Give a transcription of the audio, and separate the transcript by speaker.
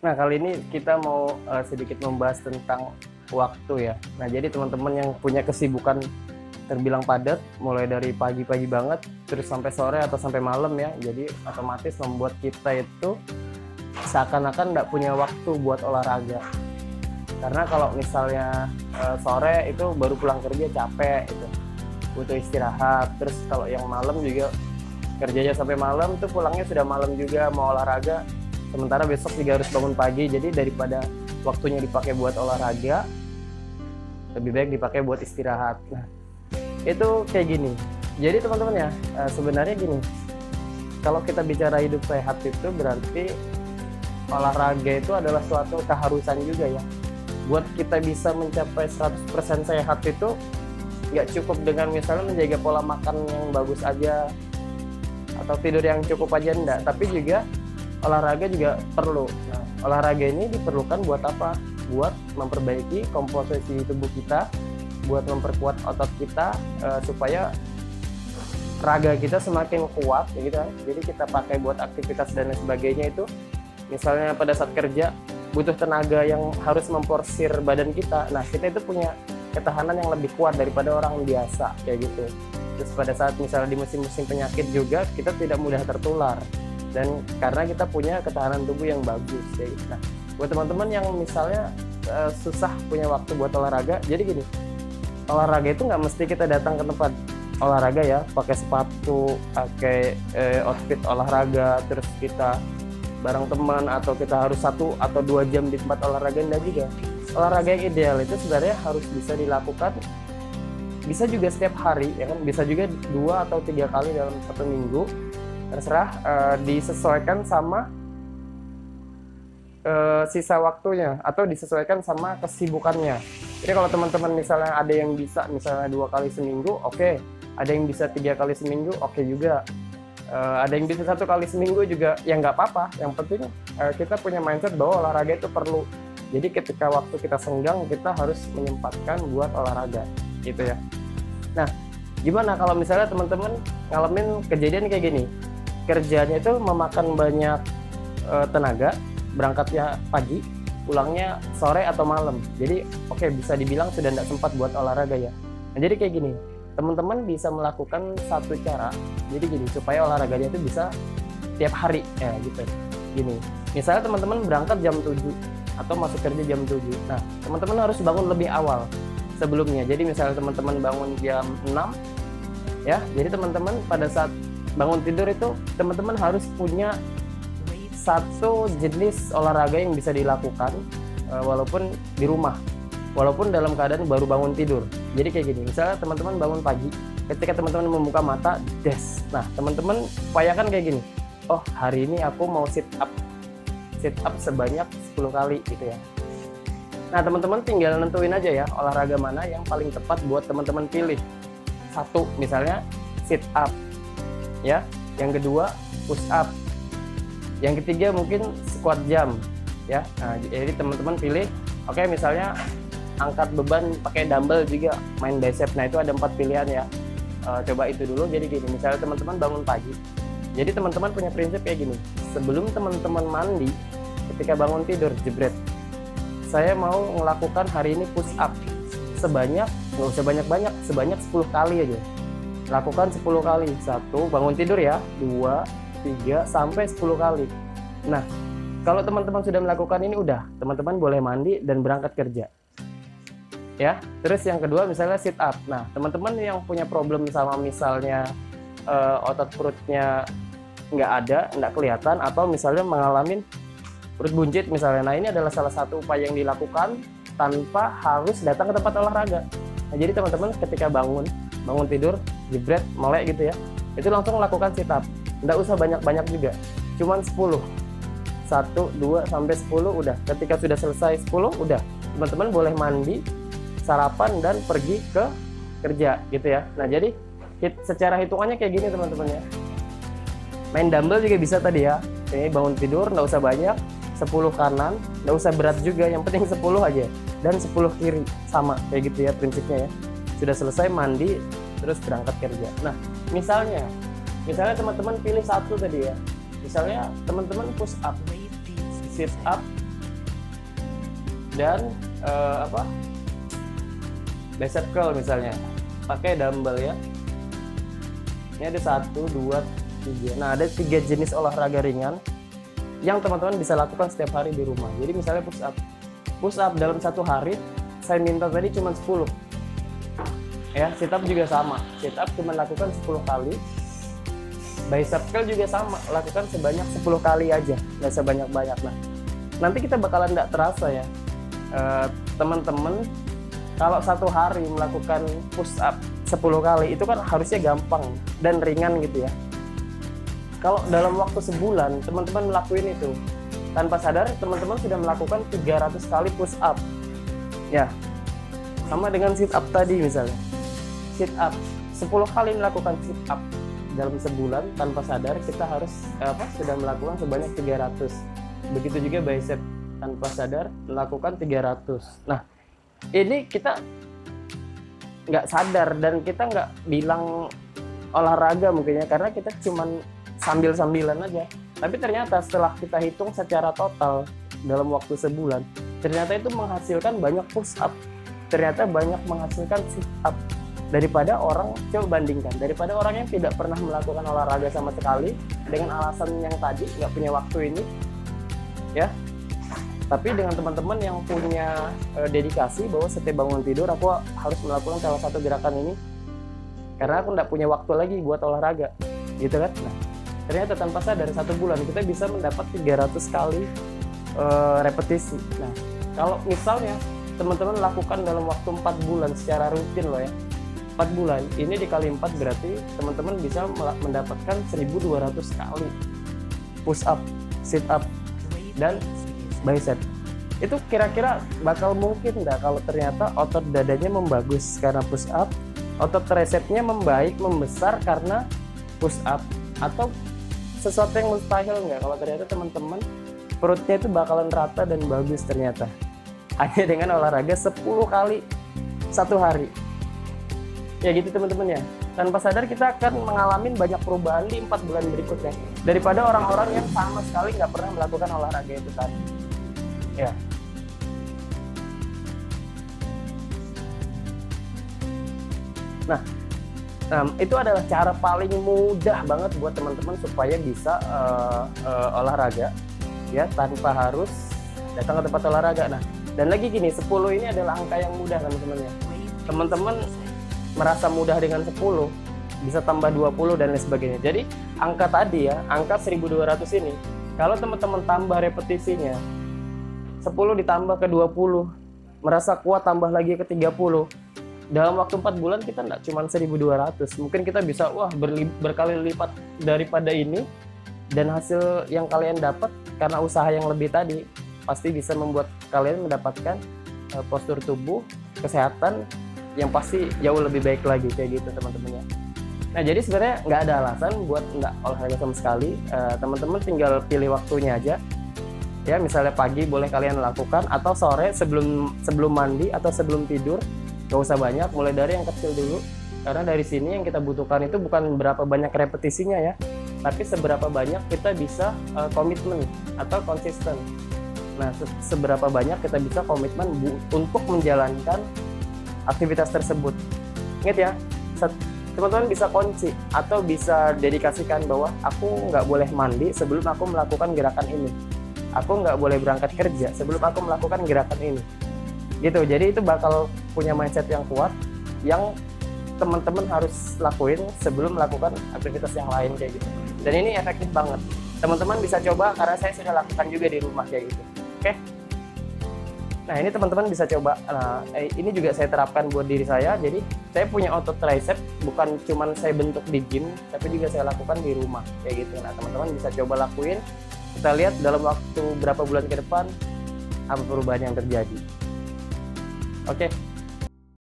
Speaker 1: Nah, kali ini kita mau sedikit membahas tentang waktu ya. Nah, jadi teman-teman yang punya kesibukan terbilang padat, mulai dari pagi-pagi banget, terus sampai sore atau sampai malam ya. Jadi otomatis membuat kita itu seakan-akan nggak punya waktu buat olahraga. Karena kalau misalnya sore itu baru pulang kerja capek, itu butuh istirahat. Terus kalau yang malam juga kerjanya sampai malam tuh pulangnya sudah malam juga, mau olahraga. Sementara besok juga harus bangun pagi, jadi daripada waktunya dipakai buat olahraga, lebih baik dipakai buat istirahat. Nah, itu kayak gini. Jadi teman-teman ya, sebenarnya gini, kalau kita bicara hidup sehat itu berarti olahraga itu adalah suatu keharusan juga ya. Buat kita bisa mencapai 100% sehat itu nggak cukup dengan misalnya menjaga pola makan yang bagus aja, atau tidur yang cukup aja, enggak, tapi juga olahraga juga perlu. Nah, olahraga ini diperlukan buat apa? Buat memperbaiki komposisi tubuh kita, buat memperkuat otot kita, supaya raga kita semakin kuat ya gitu. Jadi kita pakai buat aktivitas dan lain sebagainya itu, misalnya pada saat kerja butuh tenaga yang harus memporsir badan kita. Nah, kita itu punya ketahanan yang lebih kuat daripada orang biasa kayak gitu. Terus pada saat misalnya di musim-musim penyakit juga kita tidak mudah tertular, dan karena kita punya ketahanan tubuh yang bagus ya. Nah, buat teman-teman yang misalnya susah punya waktu buat olahraga, jadi gini, olahraga itu nggak mesti kita datang ke tempat olahraga ya, pakai sepatu, pakai outfit olahraga, terus kita bareng teman, atau kita harus 1 atau 2 jam di tempat olahraga, enggak juga. Olahraga yang ideal itu sebenarnya harus bisa dilakukan, bisa juga setiap hari ya kan, bisa juga 2 atau 3 kali dalam 1 minggu, terserah, disesuaikan sama sisa waktunya atau disesuaikan sama kesibukannya. Jadi kalau teman-teman misalnya ada yang bisa misalnya 2 kali seminggu, oke. Ada yang bisa 3 kali seminggu, oke juga. Ada yang bisa 1 kali seminggu juga, ya nggak apa-apa. Yang penting kita punya mindset bahwa olahraga itu perlu. Jadi ketika waktu kita senggang, kita harus menyempatkan buat olahraga gitu ya. Nah, gimana kalau misalnya teman-teman ngalamin kejadian kayak gini? Kerjanya itu memakan banyak tenaga, berangkatnya pagi, pulangnya sore atau malam. Jadi oke, bisa dibilang sudah tidak sempat buat olahraga ya. Nah, jadi kayak gini, teman-teman bisa melakukan satu cara. Jadi gini, supaya olahraganya itu bisa tiap hari ya gitu. Gini, misalnya teman-teman berangkat jam 7 atau masuk kerja jam 7. Nah, teman-teman harus bangun lebih awal sebelumnya. Jadi misalnya teman-teman bangun jam 6 ya. Jadi teman-teman pada saat bangun tidur itu teman-teman harus punya satu jenis olahraga yang bisa dilakukan walaupun di rumah, walaupun dalam keadaan baru bangun tidur. Jadi kayak gini, misalnya teman-teman bangun pagi, ketika teman-teman membuka mata, nah teman-teman upayakan kayak gini, oh hari ini aku mau sit up sebanyak 10 kali gitu ya. Nah, teman-teman tinggal nentuin aja ya olahraga mana yang paling tepat buat teman-teman pilih. 1 misalnya sit up ya, yang kedua push up, yang ketiga mungkin squat jump ya. Nah, jadi teman-teman pilih, oke, misalnya angkat beban pakai dumbbell juga, main bicep. Nah, itu ada 4 pilihan ya. Coba itu dulu. Jadi gini, misalnya teman-teman bangun pagi, jadi teman-teman punya prinsip kayak gini, sebelum teman-teman mandi, ketika bangun tidur, jebret, saya mau melakukan hari ini push up sebanyak, nggak usah banyak-banyak, sebanyak 10 kali aja. Lakukan 10 kali, 1 bangun tidur ya, 2, 3, sampai 10 kali. Nah, kalau teman-teman sudah melakukan ini, udah, teman-teman boleh mandi dan berangkat kerja ya. Terus yang kedua misalnya sit up. Nah, teman-teman yang punya problem sama misalnya otot perutnya nggak ada, nggak kelihatan, atau misalnya mengalami perut buncit misalnya, nah ini adalah salah satu upaya yang dilakukan tanpa harus datang ke tempat olahraga. Nah, jadi teman-teman ketika bangun tidur, jebret, melek gitu ya, itu langsung lakukan sit up. Nggak usah banyak-banyak juga, cuman 10. 1, 2, sampai 10 udah. Ketika sudah selesai 10 udah, teman-teman boleh mandi, sarapan, dan pergi ke kerja gitu ya. Nah, jadi secara hitungannya kayak gini teman-teman ya. Main dumbbell juga bisa tadi ya. Ini bangun tidur nggak usah banyak, 10 kanan, nggak usah berat juga, yang penting 10 aja, dan 10 kiri, sama kayak gitu ya prinsipnya ya. Sudah selesai mandi, terus berangkat kerja. Nah, misalnya teman-teman pilih 1 tadi ya, misalnya teman-teman push up, sit up, dan bicep curl misalnya pakai dumbbell ya. Ini ada 1, 2, 3. Nah, ada 3 jenis olahraga ringan yang teman-teman bisa lakukan setiap hari di rumah. Jadi misalnya push up. Push up dalam satu hari saya minta tadi cuma 10. Ya, sit up juga sama. Sit up cuma lakukan 10 kali. Bicep curl juga sama, lakukan sebanyak 10 kali aja, nggak sebanyak-banyak. Nah, nanti kita bakalan nggak terasa ya, teman-teman, kalau satu hari melakukan push up 10 kali itu kan harusnya gampang dan ringan gitu ya. Kalau dalam waktu sebulan teman-teman melakukan itu, tanpa sadar teman-teman sudah melakukan 300 kali push up ya. Sama dengan sit up tadi misalnya, sit up 10 kali melakukan sit up dalam sebulan, tanpa sadar kita harus sudah melakukan sebanyak 300. Begitu juga bicep, tanpa sadar melakukan 300. Nah, ini kita nggak sadar dan kita nggak bilang olahraga mungkin ya, karena kita cuman sambil-sambilan aja. Tapi ternyata setelah kita hitung secara total dalam waktu sebulan, ternyata itu menghasilkan banyak push up, ternyata banyak menghasilkan sit up daripada orang, coba bandingkan, daripada orang yang tidak pernah melakukan olahraga sama sekali dengan alasan yang tadi, nggak punya waktu ini ya. Tapi dengan teman-teman yang punya dedikasi bahwa setiap bangun tidur aku harus melakukan salah satu gerakan ini karena aku nggak punya waktu lagi buat olahraga gitu kan. Nah, ternyata tanpa sadar 1 bulan kita bisa mendapat 300 kali repetisi. Nah, kalau misalnya teman-teman lakukan dalam waktu 4 bulan secara rutin loh ya, 4 bulan ini dikali 4 berarti teman-teman bisa mendapatkan 1200 kali push up, sit up, dan bicep. Itu kira-kira bakal mungkin nggak kalau ternyata otot dadanya membagus karena push up, otot tricepnya membaik, membesar karena push up, atau sesuatu yang mustahil nggak kalau ternyata teman-teman perutnya itu bakalan rata dan bagus ternyata hanya dengan olahraga 10 kali satu hari ya gitu teman-teman ya. Tanpa sadar kita akan mengalami banyak perubahan di 4 bulan berikutnya daripada orang-orang yang sama sekali nggak pernah melakukan olahraga itu tadi ya. Nah, itu adalah cara paling mudah banget buat teman-teman supaya bisa olahraga ya tanpa harus datang ke tempat olahraga. Nah, dan lagi gini, 10 ini adalah angka yang mudah teman-teman ya. Teman-teman merasa mudah dengan 10, bisa tambah 20 dan lain sebagainya. Jadi angka tadi ya, angka 1200 ini, kalau teman-teman tambah repetisinya 10 ditambah ke 20, merasa kuat tambah lagi ke 30, dalam waktu 4 bulan kita nggak cuma 1200, mungkin kita bisa berkali lipat daripada ini. Dan hasil yang kalian dapat karena usaha yang lebih tadi pasti bisa membuat kalian mendapatkan postur tubuh, kesehatan yang pasti jauh lebih baik lagi kayak gitu teman-temannya. Nah, jadi sebenarnya nggak ada alasan buat nggak olahraga sama sekali. Teman-teman tinggal pilih waktunya aja ya, misalnya pagi boleh kalian lakukan, atau sore sebelum mandi atau sebelum tidur. Gak usah banyak, mulai dari yang kecil dulu, karena dari sini yang kita butuhkan itu bukan berapa banyak repetisinya ya, tapi seberapa banyak kita bisa komitmen atau konsisten. Nah, seberapa banyak kita bisa komitmen untuk menjalankan aktivitas tersebut. Ingat ya, teman-teman bisa kunci atau bisa dedikasikan bahwa aku nggak boleh mandi sebelum aku melakukan gerakan ini, aku nggak boleh berangkat kerja sebelum aku melakukan gerakan ini gitu. Jadi itu bakal punya mindset yang kuat yang teman-teman harus lakuin sebelum melakukan aktivitas yang lain kayak gitu. Dan ini efektif banget, teman-teman bisa coba karena saya sudah lakukan juga di rumah kayak gitu. Oke, nah ini teman-teman bisa coba. Nah, ini juga saya terapkan buat diri saya. Jadi saya punya otot tricep, bukan cuman saya bentuk di gym, tapi juga saya lakukan di rumah kayak gitu. Nah, teman-teman bisa coba lakuin, kita lihat dalam waktu berapa bulan ke depan apa perubahan yang terjadi. Oke.